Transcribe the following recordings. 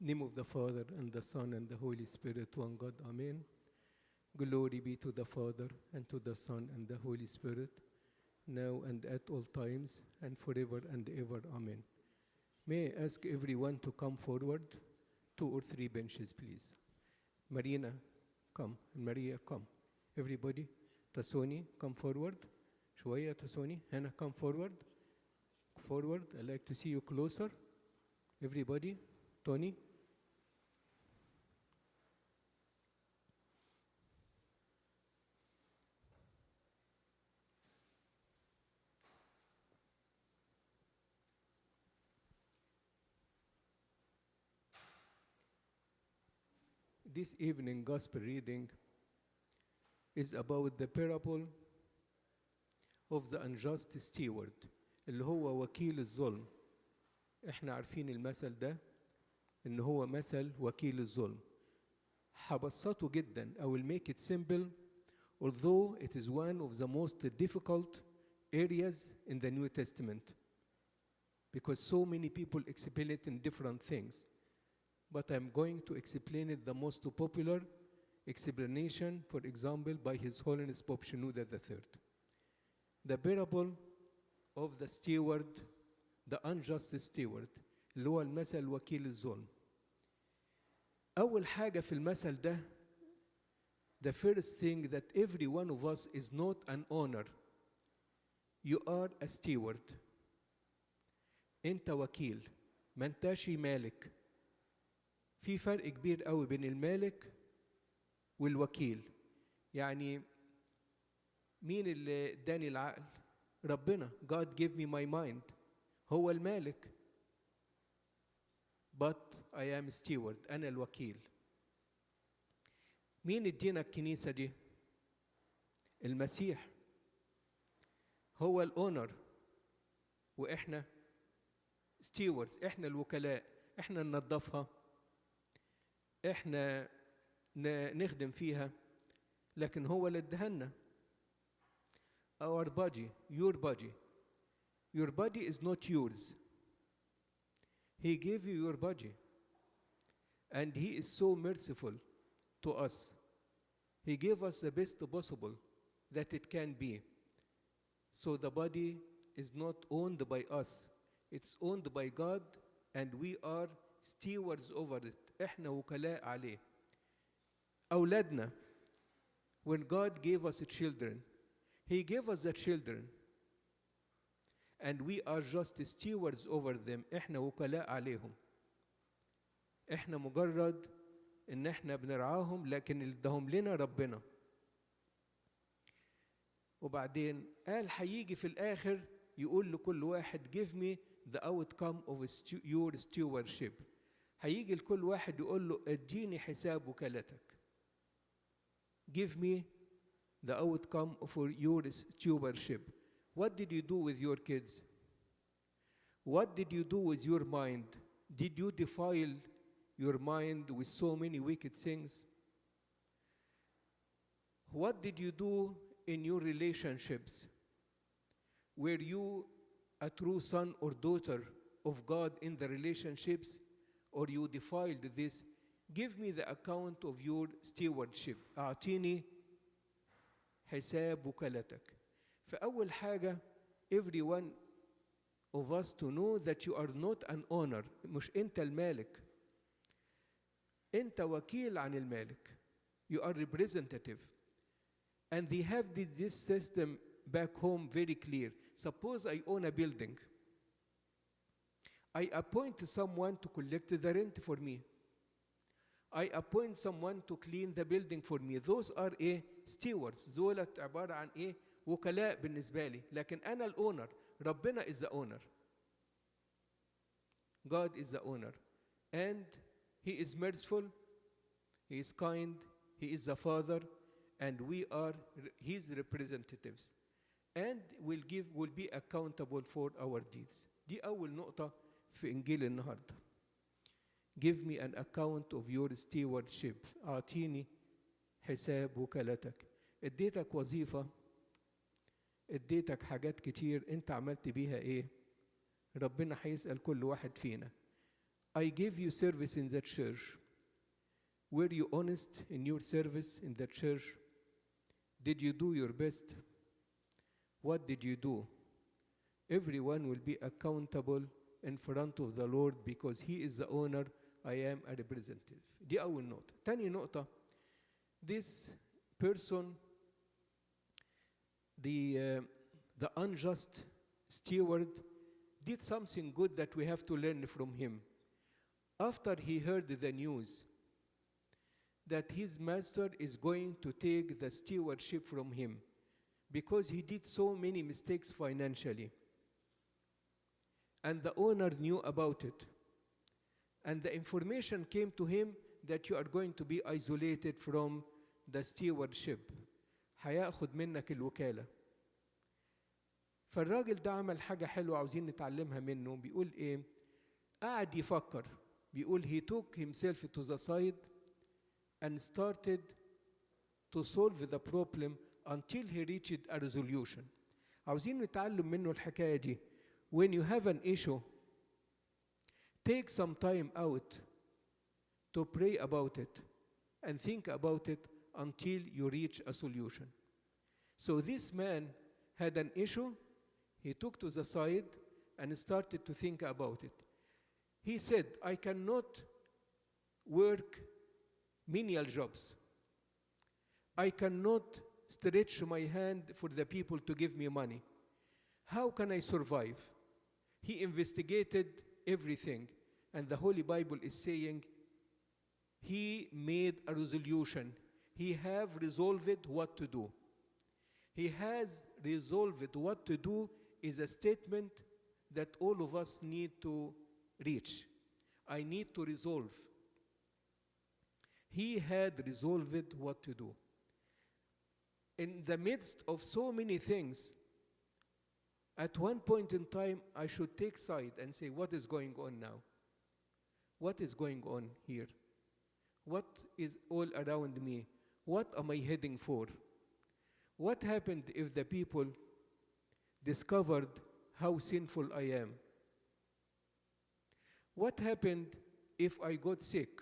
name of the Father, and the Son, and the Holy Spirit, one God, Amen. Glory be to the Father, and to the Son, and the Holy Spirit, now and at all times, and forever and ever, Amen. May I ask everyone to come forward, 2 or 3 benches, please. Marina, come. Maria, come. Everybody. Tasoni, come forward. Shwaya, Tasoni. Hannah, come forward. Forward. I'd like to see you closer. Everybody. Tony. This evening gospel reading is about the parable of the unjust steward اللي هو وكيل الظلم. احنا عارفين المثل ده ان هو مثل وكيل الظلم. هبسطه جدا. I will make it simple, although it is one of the most difficult areas in the New Testament because so many people explain it in different things. But I'm going to explain it the most popular explanation, for example, by His Holiness Pope Shenouda III. The parable of the steward, the unjust steward, اللي هو المثل وكيل الظلم. أول حاجة في المثل ده, the first thing that every one of us is not an owner. You are a steward. أنت وكيل. ما أنتش مالك. في فرق كبير قوي بين المالك والوكيل. يعني مين اللي اداني العقل؟ ربنا. God gave me my mind. هو المالك. But I am steward. أنا الوكيل. مين ادينا الكنيسة دي؟ المسيح. هو الأونر. وإحنا stewards. إحنا الوكلاء. إحنا ننظفها. احنا نخدم فيها لكن هو اللي ادهنا. Our body, your body is not yours. He gave you your body and He is so merciful to us. He gave us the best possible that it can be. So the body is not owned by us. It's owned by God and we are stewards over it. احنا وكلاء عليه. أولادنا, when God gave us children, He gave us the children and we are just stewards over them. احنا وكلاء عليهم. احنا مجرد ان احنا بنرعاهم لكن اللي اداهم لنا ربنا. وبعدين قال هيجي في الآخر يقول لكل واحد give me the outcome of your stewardship. هيجي لكل واحد يقول له اديني حساب وكالتك. Give me the outcome of your stewardship. What did you do with your kids? What did you do with your mind? Did you defile your mind with so many wicked things? What did you do in your relationships? Were you a true son or daughter of God in the relationships? Or you defiled this? Give me the account of your stewardship. أعطيني حساب وكالتك. فأول حاجة, every one of us to know that you are not an owner. مش أنت المالك. أنت وكيل عن المالك. You are representative. And they have this system back home very clear. Suppose I own a building. I appoint someone to collect the rent for me. I appoint someone to clean the building for me. Those are stewards. دولت عبارة عن وكلاء بالنسبة لي. لكن أنا الأونر. ربنا is the owner. God is the owner. And He is merciful. He is kind. He is the Father. And we are His representatives. And will be accountable for our deeds. دي أول نقطة في إنجيل النهاردة. Give me an account of your stewardship. أعطيني حساب وكالتك. اديتك وظيفة. اديتك حاجات كتير. انت عملت بيها ايه؟ ربنا هيسأل كل واحد فينا. I gave you service in the church. Were you honest in your service in the church? Did you do your best? What did you do? Everyone will be accountable in front of the Lord because He is the owner, I am a representative. دي أول نقطة. تاني نقطة, this person, the unjust steward, did something good that we have to learn from him. After he heard the news that his master is going to take the stewardship from him because he did so many mistakes financially, and the owner knew about it, and the information came to him that you are going to be isolated from the stewardship, هياخد منك الوكالة. فالراجل ده عمل حاجة حلوة عاوزين نتعلمها منه. بيقول إيه؟ قعد يفكر. بيقول he took himself to the side and started to solve the problem until he reached a resolution. عاوزين نتعلم منه الحكاية دي. When you have an issue, take some time out to pray about it and think about it until you reach a solution. So this man had an issue, he took to the side and started to think about it. He said, I cannot work menial jobs. I cannot stretch my hand for the people to give me money. How can I survive? He investigated everything, and the Holy Bible is saying he made a resolution. He have resolved what to do. He has resolved what to do is a statement that all of us need to reach. I need to resolve. He had resolved what to do. In the midst of so many things, at one point in time, I should take side and say, what is going on now? What is going on here? What is all around me? What am I heading for? What happened if the people discovered how sinful I am? What happened if I got sick?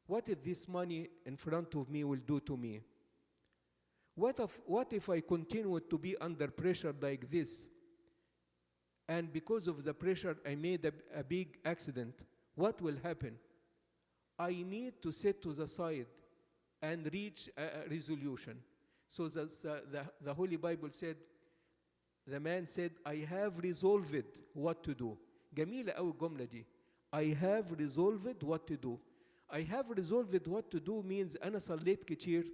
What if this money in front of me will do to me? What if I continue to be under pressure like this, and because of the pressure I made a big accident? What will happen? I need to sit to the side and reach a resolution. So the Holy Bible said, the man said, I have resolved what to do. جميلة أوي الجملة دي. I have resolved what to do. I have resolved what to do means أنا صليت كتير.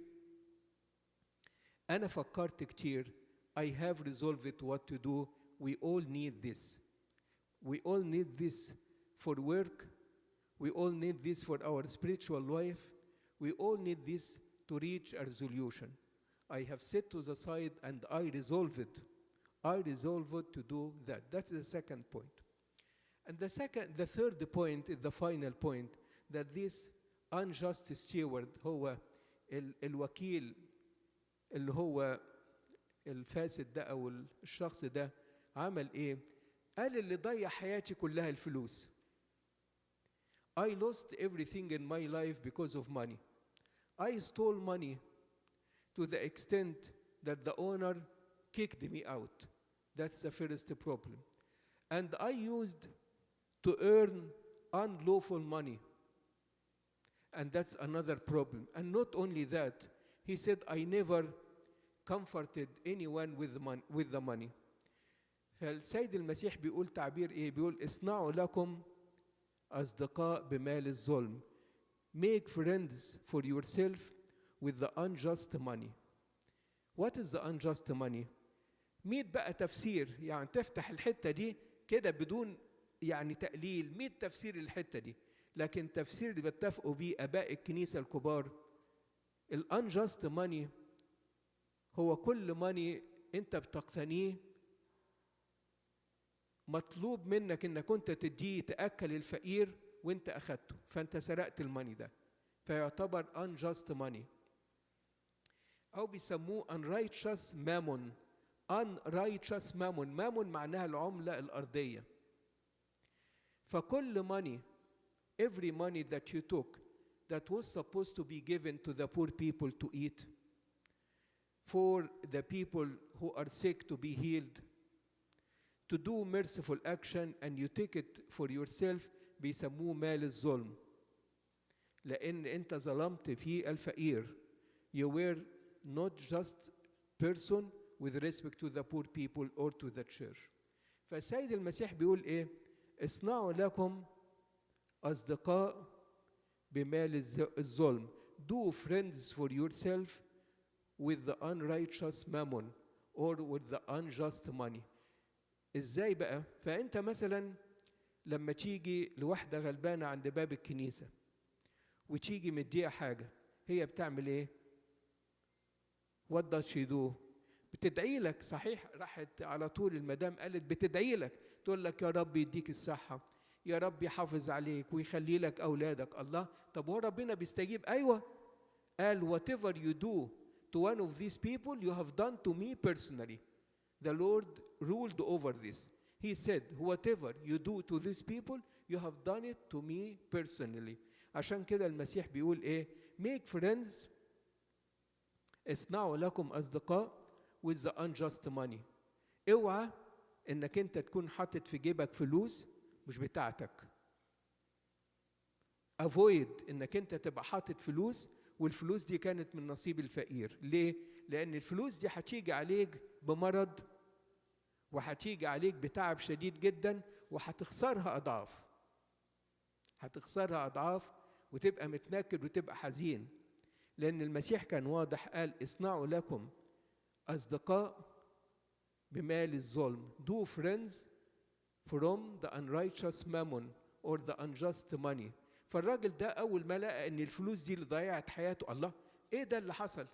أنا فكرت كتير. I have resolved what to do. We all need this. We all need this for work. We all need this for our spiritual life. We all need this to reach a resolution. I have set to the side and I resolve it. I resolve it to do that. That's the second point. And the third point is the final point, that this unjust steward هو الوكيل اللي هو الفاسد ده أو الشخص ده عمل إيه؟ قال اللي ضيع حياتي كلها الفلوس. I lost everything in my life because of money. I stole money to the extent that the owner kicked me out. That's the first problem. And I used to earn unlawful money. And that's another problem. And not only that, he said, I never comforted anyone with the money. فالسيد المسيح بيقول تعبير إيه؟ بيقول اصنعوا لكم أصدقاء بمال الظلم. Make friends for yourself with the unjust money. What is the unjust money? ميت بقى تفسير، يعني تفتح الحتة دي كده بدون يعني تقليل، ميت تفسير الحتة دي، لكن تفسير اللي بيتفقوا بيه آباء الكنيسة الكبار، الانجست ماني هو كل ماني انت بتقتنيه مطلوب منك انك انت تديه تأكل الفقير وانت اخدته، فانت سرقت الماني ده، فيعتبر unjust money. او بيسموه unrighteous mammon. unrighteous mammon. mammon معناها العملة الأرضية. فكل ماني every money that you took that was supposed to be given to the poor people to eat, for the people who are sick to be healed, to do merciful action, and you take it for yourself, بيسموه مال الظلم. لأن أنت ظلمت فيه الفقير. You were not just person with respect to the poor people or to the church. فالسيد المسيح بيقول إيه؟ اصنعوا لكم أصدقاء بمال الظلم. Do friends for yourself with the unrighteous mammon or with the unjust money. إزاي بقى؟ فأنت مثلا لما تيجي لواحدة غلبانة عند باب الكنيسة وتيجي مديها حاجة، هي بتعمل إيه؟ What does she do؟ بتدعي لك. صحيح، راحت على طول المدام قالت بتدعي لك، تقول لك يا رب يديك الصحة، يا رب يحافظ عليك ويخلي لك أولادك. الله، طب هو ربنا بيستجيب؟ أيوة، قال whatever you do to one of these people you have done to me personally. The Lord ruled over this. He said whatever you do to these people you have done it to me personally. عشان كده المسيح بيقول إيه؟ make friends، اصنعوا لكم أصدقاء with the unjust money. اوعى انك انت تكون حاطط في جيبك فلوس مش بتاعتك. avoid انك انت تبقى حاطط فلوس والفلوس دي كانت من نصيب الفقير. ليه؟ لأن الفلوس دي هتيجي عليك بمرض، وهتيجي عليك بتعب شديد جدا، وهتخسرها أضعاف. هتخسرها أضعاف وتبقى متنكد وتبقى حزين. لأن المسيح كان واضح، قال اصنعوا لكم أصدقاء بمال الظلم. Do friends from the unrighteous mammon or the unjust money. فالراجل ده أول ما لقى إن الفلوس دي اللي ضيعت حياته، الله، إيه ده اللي حصل؟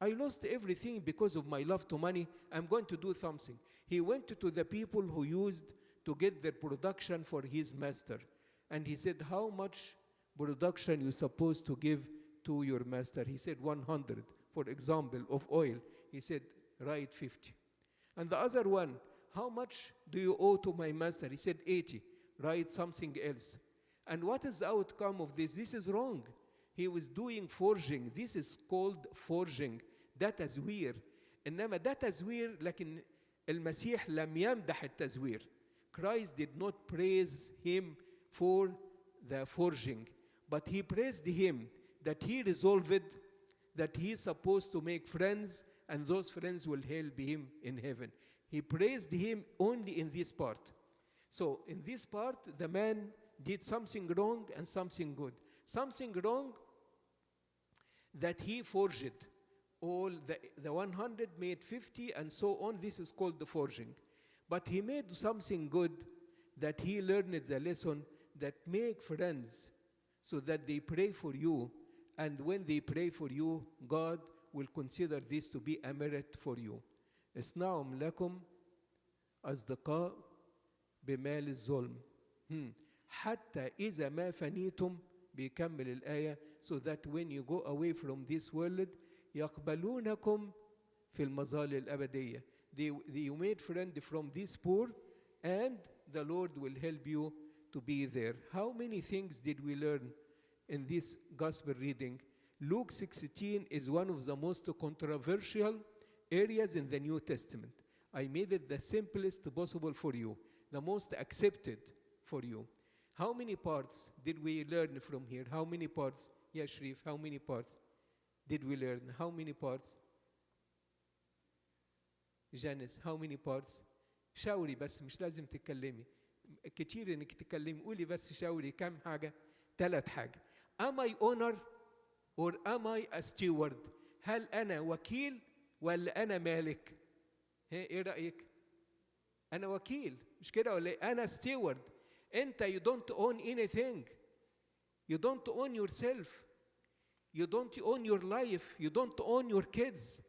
I lost everything because of my love to money. I'm going to do something. He went to the people who used to get their production for his master. And he said, how much production you supposed to give to your master? He said 100, for example, of oil. He said, write 50. And the other one, how much do you owe to my master? He said 80. Write something else. And what is the outcome of this? This is wrong. He was doing forging. This is called forging. ده تزوير. إنما ده تزوير، لكن المسيح لم يمدح التزوير. Christ did not praise him for the forging, but he praised him that he resolved that he is supposed to make friends, and those friends will help him in heaven. He praised him only in this part. So in this part, the man did something wrong and something good. Something wrong, that he forged all the 100, made 50, and so on. This is called the forging. But he made something good, that he learned the lesson that make friends so that they pray for you, and when they pray for you, God will consider this to be a merit for you. اصنعوا لكم أصدقاء بمال الظلم حتى إذا ما فنيتم. بيكمل الآية, so that when you go away from this world يقبلونكم في المظال الأبدية. You made friend from this poor, and the Lord will help you to be there. How many things did we learn in this gospel reading? Luke 16 is one of the most controversial areas in the New Testament. I made it the simplest possible for you, the most accepted for you. How many parts did we learn from here? How many parts? Yes, Sharif, how many parts did we learn? How many parts? Janice, how many parts? شاوري بس, مش لازم تتكلمي كتير انك تتكلمي, قولي بس شاوري كم حاجة. 3 حاجة. Am I owner or am I a steward? هل أنا وكيل ولا أنا مالك؟ إيه رأيك؟ أنا وكيل, مش كده ولا إيه؟ أنا steward. أنت you don't own anything. You don't own yourself. You don't own your life. You don't own your kids.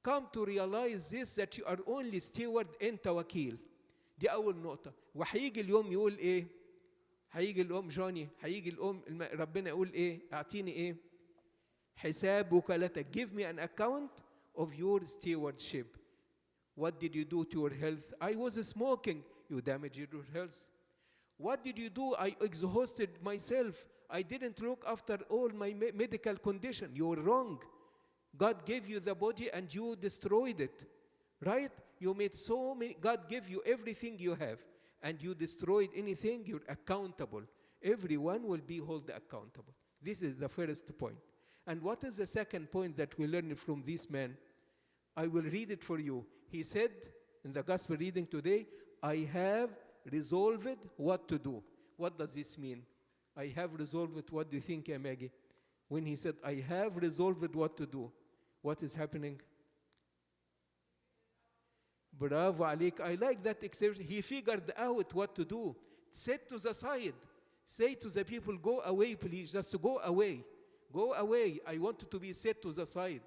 Come to realize this, that you are only steward. أنت وكيل. دي أول نقطة. وهيجي اليوم يقول إيه؟ هيجي اليوم جوني, هيجي اليوم ربنا يقول إيه؟ أعطيني إيه؟ حساب وكالتك. Give me an account of your stewardship. What did you do to your health? I was smoking. You damaged your health. What did you do? I exhausted myself. I didn't look after all my medical condition. You were wrong. God gave you the body and you destroyed it, right? You made so many, God gave you everything you have, and you destroyed anything, you're accountable. Everyone will be held accountable. This is the first point. And what is the second point that we learn from this man? I will read it for you. He said in the gospel reading today, I have resolved what to do. What does this mean? I have resolved it. What do you think, Maggie? When he said, I have resolved what to do, what is happening? Bravo, Alik. I like that expression. He figured out what to do. Set to the side. Say to the people, go away, please. Just go away. Go away. I want to be set to the side.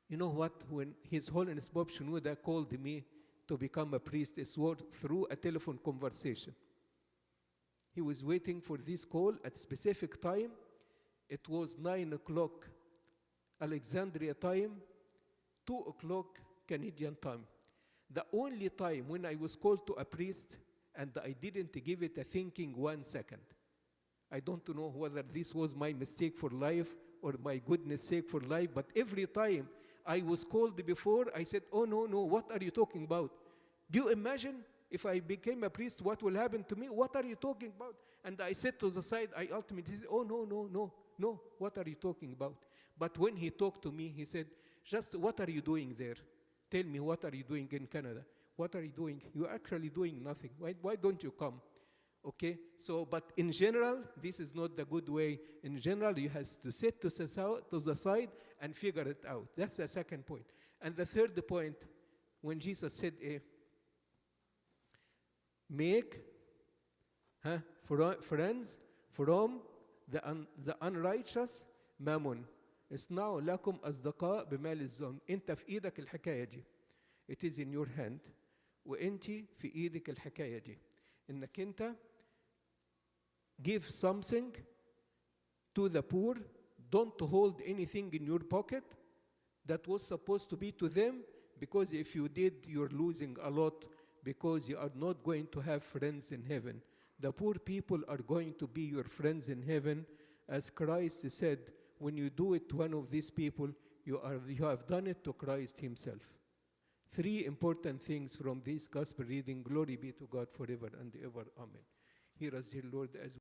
You know what? When His Holiness Bob Shenouda called me to become a priest, it was through a telephone conversation. He was waiting for this call at specific time. It was 9 o'clock Alexandria time, 2 o'clock Canadian time. The only time when I was called to a priest and I didn't give it a thinking 1 second. I don't know whether this was my mistake for life or my goodness sake for life, but every time I was called before, I said, oh no, what are you talking about? Do you imagine if I became a priest, what will happen to me? What are you talking about? And I said to the side, I ultimately said, oh no, what are you talking about? But when he talked to me, he said, just what are you doing there? Tell me, what are you doing in Canada? What are you doing? You're actually doing nothing. Why don't you come? Okay, so, but in general, this is not the good way. In general, you have to sit to the side and figure it out. That's the second point. And the third point, when Jesus said, make friends from the unrighteous mammon. اصنعوا لكم أصدقاء بمال الظلم. أنت في إيدك الحكاية دي. It is in your hand. وأنت في إيدك الحكاية دي. إنك أنت give something to the poor. Don't hold anything in your pocket that was supposed to be to them, because if you did, you're losing a lot, because you are not going to have friends in heaven. The poor people are going to be your friends in heaven. As Christ said, when you do it to one of these people, you have done it to Christ himself. 3 important things from this gospel reading. Glory be to God forever and ever. Amen. Hear us, dear Lord, as